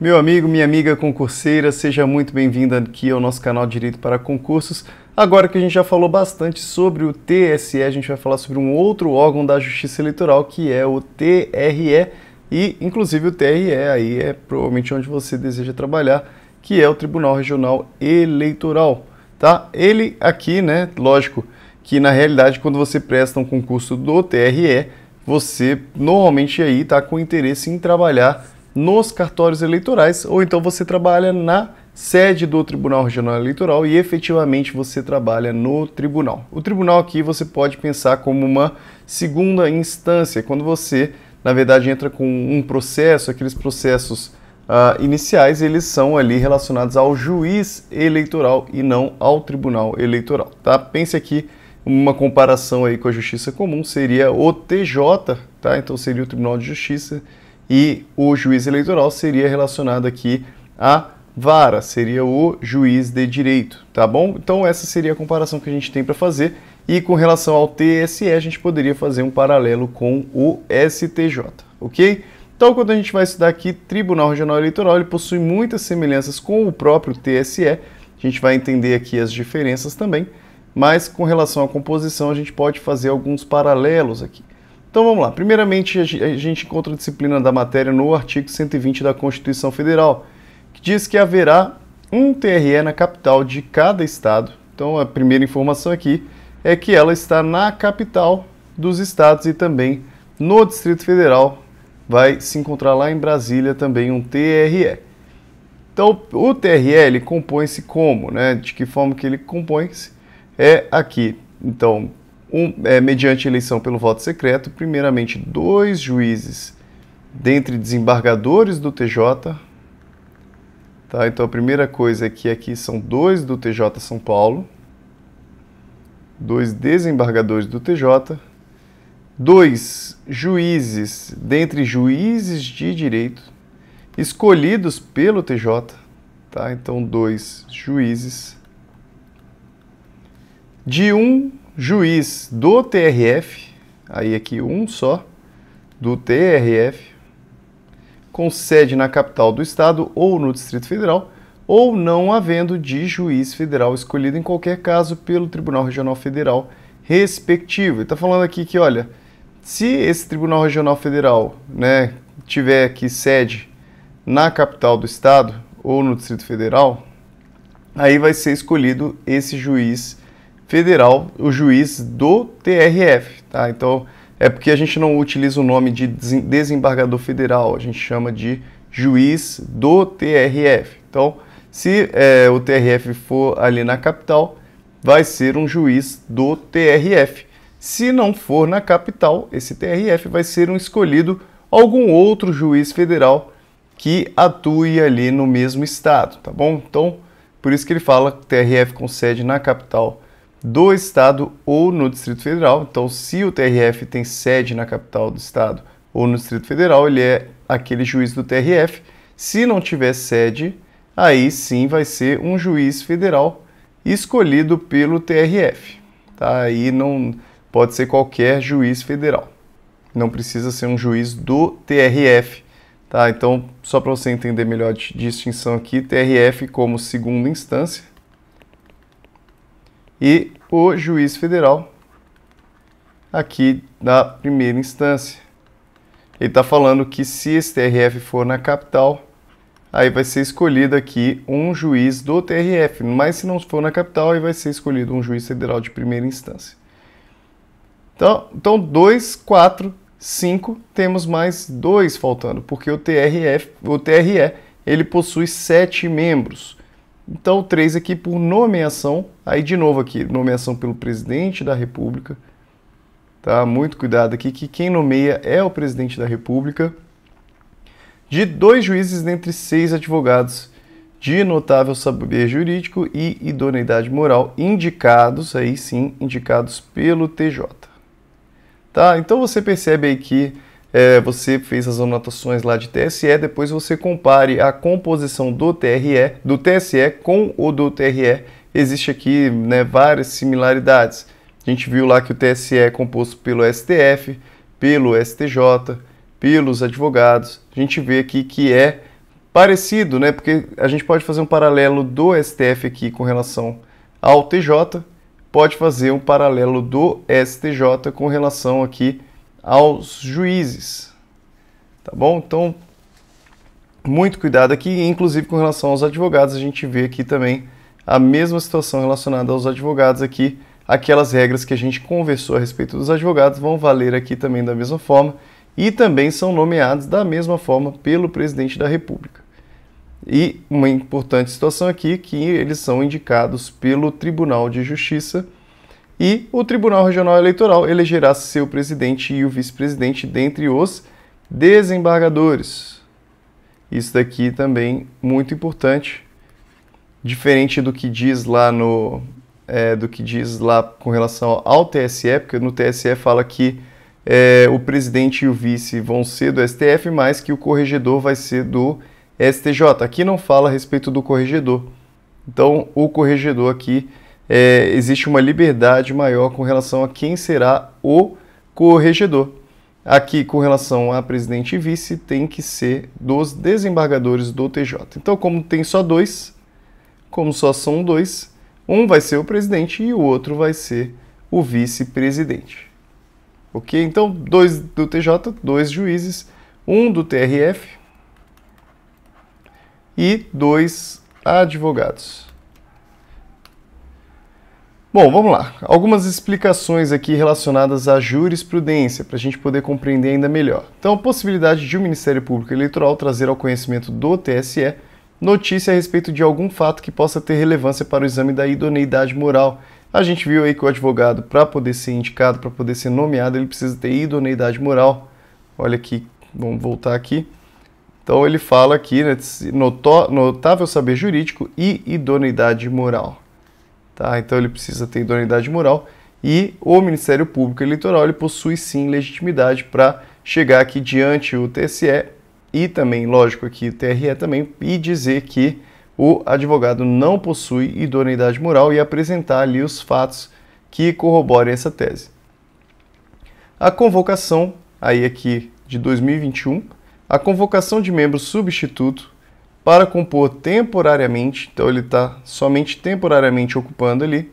Meu amigo, minha amiga concurseira, seja muito bem-vindo aqui ao nosso canal Direito para Concursos. Agora que a gente já falou bastante sobre o TSE, a gente vai falar sobre um outro órgão da Justiça Eleitoral, que é o TRE, e inclusive o TRE aí é provavelmente onde você deseja trabalhar, que é o Tribunal Regional Eleitoral, tá? Ele aqui, né, lógico que na realidade quando você presta um concurso do TRE, você normalmente aí está com interesse em trabalhar nos cartórios eleitorais, ou então você trabalha na sede do Tribunal Regional Eleitoral e efetivamente você trabalha no tribunal. O tribunal aqui você pode pensar como uma segunda instância, quando você, na verdade, entra com um processo, aqueles processos iniciais, eles são ali relacionados ao juiz eleitoral e não ao tribunal eleitoral, tá? Pense aqui, uma comparação aí com a Justiça Comum seria o TJ, tá? Então seria o Tribunal de Justiça, e o juiz eleitoral seria relacionado aqui à vara, seria o juiz de direito, tá bom? Então essa seria a comparação que a gente tem para fazer, e com relação ao TSE a gente poderia fazer um paralelo com o STJ, ok? Então quando a gente vai estudar aqui Tribunal Regional Eleitoral, ele possui muitas semelhanças com o próprio TSE, a gente vai entender aqui as diferenças também, mas com relação à composição a gente pode fazer alguns paralelos aqui. Então vamos lá, primeiramente a gente encontra a disciplina da matéria no artigo 120 da Constituição Federal, que diz que haverá um TRE na capital de cada estado. Então a primeira informação aqui é que ela está na capital dos estados e também no Distrito Federal vai se encontrar lá em Brasília também um TRE. Então o TRE ele compõe-se como, né? De que forma que ele compõe-se? É aqui, então, mediante eleição pelo voto secreto, primeiramente 2 juízes dentre desembargadores do TJ, tá? Então a primeira coisa é que aqui são 2 do TJ São Paulo, 2 desembargadores do TJ, 2 juízes dentre juízes de direito escolhidos pelo TJ, tá? Então 2 juízes, de um juiz do TRF, aí aqui um só, do TRF, com sede na capital do estado ou no Distrito Federal, ou não havendo de juiz federal escolhido em qualquer caso pelo Tribunal Regional Federal respectivo. Ele está falando aqui que, olha, se esse Tribunal Regional Federal, né, tiver aqui sede na capital do estado ou no Distrito Federal, aí vai ser escolhido esse juiz federal, o juiz do TRF, tá? Então, é porque a gente não utiliza o nome de desembargador federal, a gente chama de juiz do TRF. Então, se o TRF for ali na capital, vai ser um juiz do TRF. Se não for na capital, esse TRF vai ser um escolhido algum outro juiz federal que atue ali no mesmo estado, tá bom? Então, por isso que ele fala TRF com sede na capital do estado ou no Distrito Federal. Então, se o TRF tem sede na capital do estado ou no Distrito Federal, ele é aquele juiz do TRF. Se não tiver sede, aí sim vai ser um juiz federal escolhido pelo TRF, tá? Aí não pode ser qualquer juiz federal, não precisa ser um juiz do TRF, tá? Então, só para você entender melhor a distinção aqui, TRF como segunda instância, e o juiz federal aqui da primeira instância. Ele está falando que se esse TRF for na capital, aí vai ser escolhido aqui um juiz do TRF, mas se não for na capital, aí vai ser escolhido um juiz federal de primeira instância. Então 2, 4, 5, temos mais 2 faltando, porque o TRE, ele possui 7 membros. Então, 3 aqui por nomeação, aí de novo aqui, nomeação pelo presidente da República, tá? Muito cuidado aqui, que quem nomeia é o presidente da República, de 2 juízes dentre 6 advogados de notável saber jurídico e idoneidade moral, indicados, aí sim, indicados pelo TJ. Tá? Então você percebe aí que você fez as anotações lá de TSE, depois você compare a composição do TSE com o do TRE. Existe aqui, né, várias similaridades. A gente viu lá que o TSE é composto pelo STF, pelo STJ, pelos advogados. A gente vê aqui que é parecido, né? Porque a gente pode fazer um paralelo do STF aqui com relação ao TJ, pode fazer um paralelo do STJ com relação aqui aos juízes, tá bom? Então, muito cuidado aqui, inclusive com relação aos advogados, a gente vê aqui também a mesma situação relacionada aos advogados aqui, aquelas regras que a gente conversou a respeito dos advogados vão valer aqui também da mesma forma e também são nomeados da mesma forma pelo presidente da República. E uma importante situação aqui que eles são indicados pelo Tribunal de Justiça e o Tribunal Regional Eleitoral elegerá seu presidente e o vice-presidente dentre os desembargadores. Isso daqui também muito importante, diferente do que diz lá com relação ao TSE, porque no TSE fala que o presidente e o vice vão ser do STF, mas que o corregedor vai ser do STJ. Aqui não fala a respeito do corregedor. Então, o corregedor aqui, existe uma liberdade maior com relação a quem será o corregedor. Aqui, com relação a presidente e vice, tem que ser dos desembargadores do TJ. Então, como tem só dois, como só são dois, um vai ser o presidente e o outro vai ser o vice-presidente. Ok? Então, dois do TJ, dois juízes, um do TRF e dois advogados. Bom, vamos lá. Algumas explicações aqui relacionadas à jurisprudência, para a gente poder compreender ainda melhor. Então, a possibilidade de o Ministério Público Eleitoral trazer ao conhecimento do TSE notícia a respeito de algum fato que possa ter relevância para o exame da idoneidade moral. A gente viu aí que o advogado, para poder ser indicado, para poder ser nomeado, ele precisa ter idoneidade moral. Olha aqui, vamos voltar aqui. Então ele fala aqui, né, notável saber jurídico e idoneidade moral. Tá? Então ele precisa ter idoneidade moral e o Ministério Público Eleitoral ele possui sim legitimidade para chegar aqui diante o TSE e também, lógico, aqui o TRE também, e dizer que o advogado não possui idoneidade moral e apresentar ali os fatos que corroborem essa tese. A convocação, aí aqui de 2021, a convocação de membro substituto para compor temporariamente, então ele está somente temporariamente ocupando ali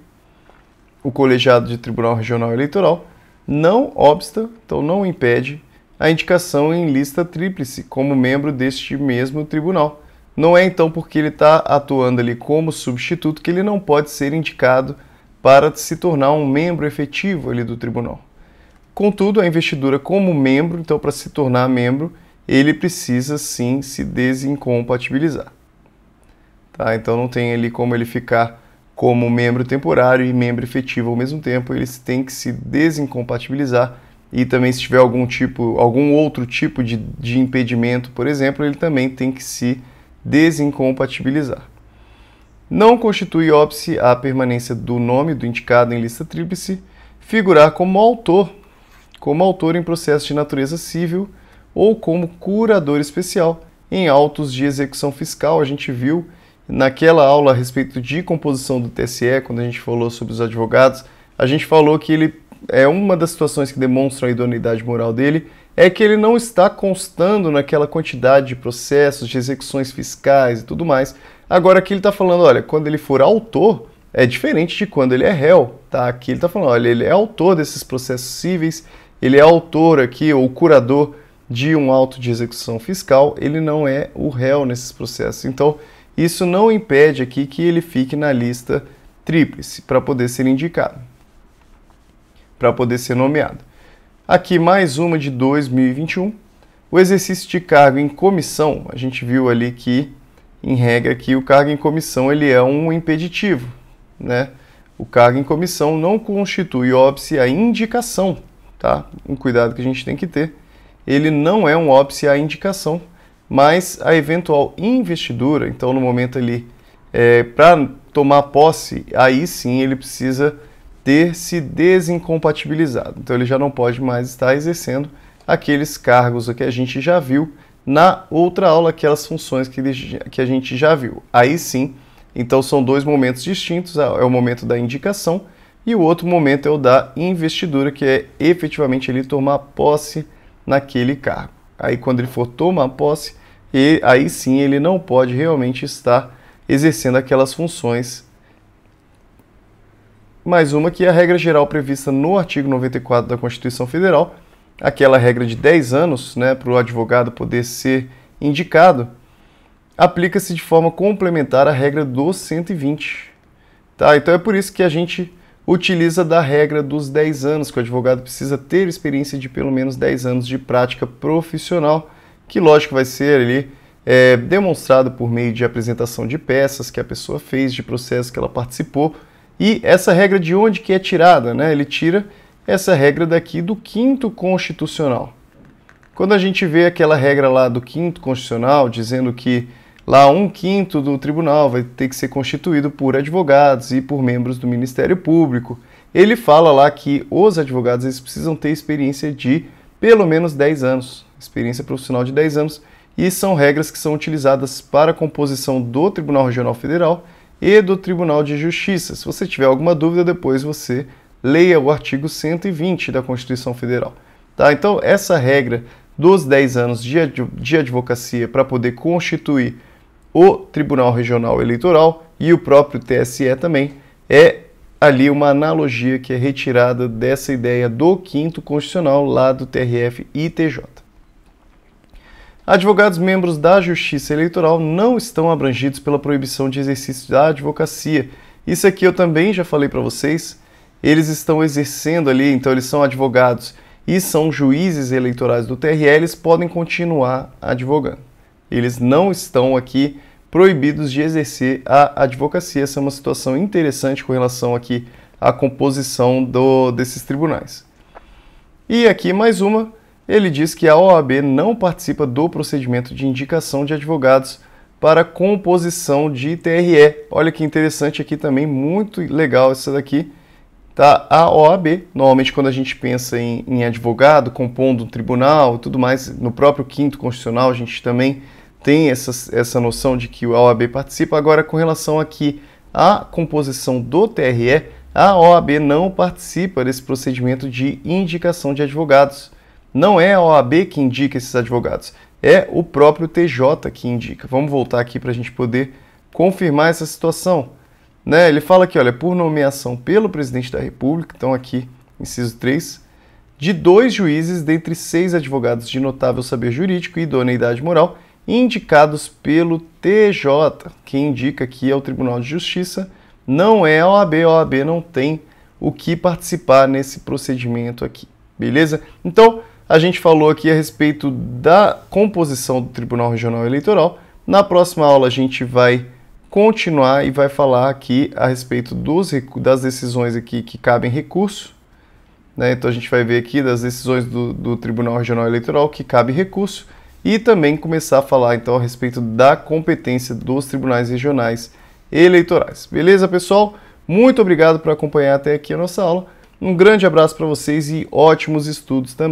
o colegiado de Tribunal Regional Eleitoral, não obsta, então não impede, a indicação em lista tríplice como membro deste mesmo tribunal. Não é então porque ele está atuando ali como substituto que ele não pode ser indicado para se tornar um membro efetivo ali do tribunal. Contudo, a investidura como membro, então para se tornar membro, ele precisa sim se desincompatibilizar. Tá? Então não tem ali como ele ficar como membro temporário e membro efetivo ao mesmo tempo, eles têm que se desincompatibilizar. E também se tiver algum outro tipo de impedimento, por exemplo, ele também tem que se desincompatibilizar. Não constitui óbice a permanência do nome do indicado em lista tríplice, figurar como autor em processo de natureza civil ou como curador especial em autos de execução fiscal. A gente viu naquela aula a respeito de composição do TSE, quando a gente falou sobre os advogados, a gente falou que ele uma das situações que demonstram a idoneidade moral dele é que ele não está constando naquela quantidade de processos, de execuções fiscais e tudo mais. Agora aqui ele está falando, olha, quando ele for autor, é diferente de quando ele é réu, tá? Aqui ele está falando, olha, ele é autor desses processos cíveis, ele é autor aqui, ou curador de um auto de execução fiscal, ele não é o réu nesses processos. Então, isso não impede aqui que ele fique na lista tríplice para poder ser indicado, para poder ser nomeado. Aqui mais uma de 2021, o exercício de cargo em comissão, a gente viu ali que, em regra, que o cargo em comissão ele é um impeditivo, né? O cargo em comissão não constitui óbice à indicação, tá? Um cuidado que a gente tem que ter, ele não é um óbice à indicação, mas a eventual investidura, então no momento ali, para tomar posse, aí sim ele precisa ter se desincompatibilizado. Então ele já não pode mais estar exercendo aqueles cargos que a gente já viu na outra aula, aquelas funções que a gente já viu. Aí sim, então são dois momentos distintos, é o momento da indicação e o outro momento é o da investidura, que é efetivamente ele tomar posse naquele cargo. Aí quando ele for tomar posse, e aí sim ele não pode realmente estar exercendo aquelas funções. Mais uma que é a regra geral prevista no artigo 94 da Constituição Federal, aquela regra de 10 anos, né, para o advogado poder ser indicado, aplica-se de forma complementar à regra dos 120. Tá? Então é por isso que a gente utiliza da regra dos 10 anos, que o advogado precisa ter experiência de pelo menos 10 anos de prática profissional, que lógico vai ser ali demonstrado por meio de apresentação de peças que a pessoa fez, de processos que ela participou. E essa regra de onde que é tirada? Né? Ele tira essa regra daqui do 5º Constitucional. Quando a gente vê aquela regra lá do 5º Constitucional, dizendo que lá 1/5 do tribunal vai ter que ser constituído por advogados e por membros do Ministério Público, ele fala lá que os advogados eles precisam ter experiência de pelo menos 10 anos, experiência profissional de 10 anos, e são regras que são utilizadas para a composição do Tribunal Regional Federal e do Tribunal de Justiça. Se você tiver alguma dúvida, depois você leia o artigo 120 da Constituição Federal. Tá? Então, essa regra dos 10 anos de advocacia para poder constituir o Tribunal Regional Eleitoral e o próprio TSE também é ali uma analogia que é retirada dessa ideia do 5º Constitucional lá do TRF e TJ. Advogados membros da Justiça Eleitoral não estão abrangidos pela proibição de exercício da advocacia. Isso aqui eu também já falei para vocês. Eles estão exercendo ali, então eles são advogados e são juízes eleitorais do TRE, eles podem continuar advogando. Eles não estão aqui proibidos de exercer a advocacia. Essa é uma situação interessante com relação aqui à composição desses tribunais. E aqui mais uma. Ele diz que a OAB não participa do procedimento de indicação de advogados para composição de TRE. Olha que interessante aqui também, muito legal essa daqui. Tá? A OAB, normalmente quando a gente pensa em advogado, compondo um tribunal e tudo mais, no próprio 5º Constitucional a gente também tem essa noção de que a OAB participa. Agora, com relação aqui à composição do TRE, a OAB não participa desse procedimento de indicação de advogados. Não é a OAB que indica esses advogados, é o próprio TJ que indica. Vamos voltar aqui para a gente poder confirmar essa situação. Né? Ele fala aqui, olha, por nomeação pelo presidente da República, então aqui, inciso 3, de 2 juízes dentre 6 advogados de notável saber jurídico e idoneidade moral, indicados pelo TJ. Quem indica aqui é o Tribunal de Justiça, não é a OAB não tem o que participar nesse procedimento aqui, beleza? Então, a gente falou aqui a respeito da composição do Tribunal Regional Eleitoral. Na próxima aula a gente vai continuar e vai falar aqui a respeito das decisões aqui que cabem recurso. Né? Então a gente vai ver aqui das decisões do Tribunal Regional Eleitoral que cabe recurso e também começar a falar então a respeito da competência dos tribunais regionais eleitorais. Beleza, pessoal? Muito obrigado por acompanhar até aqui a nossa aula. Um grande abraço para vocês e ótimos estudos também.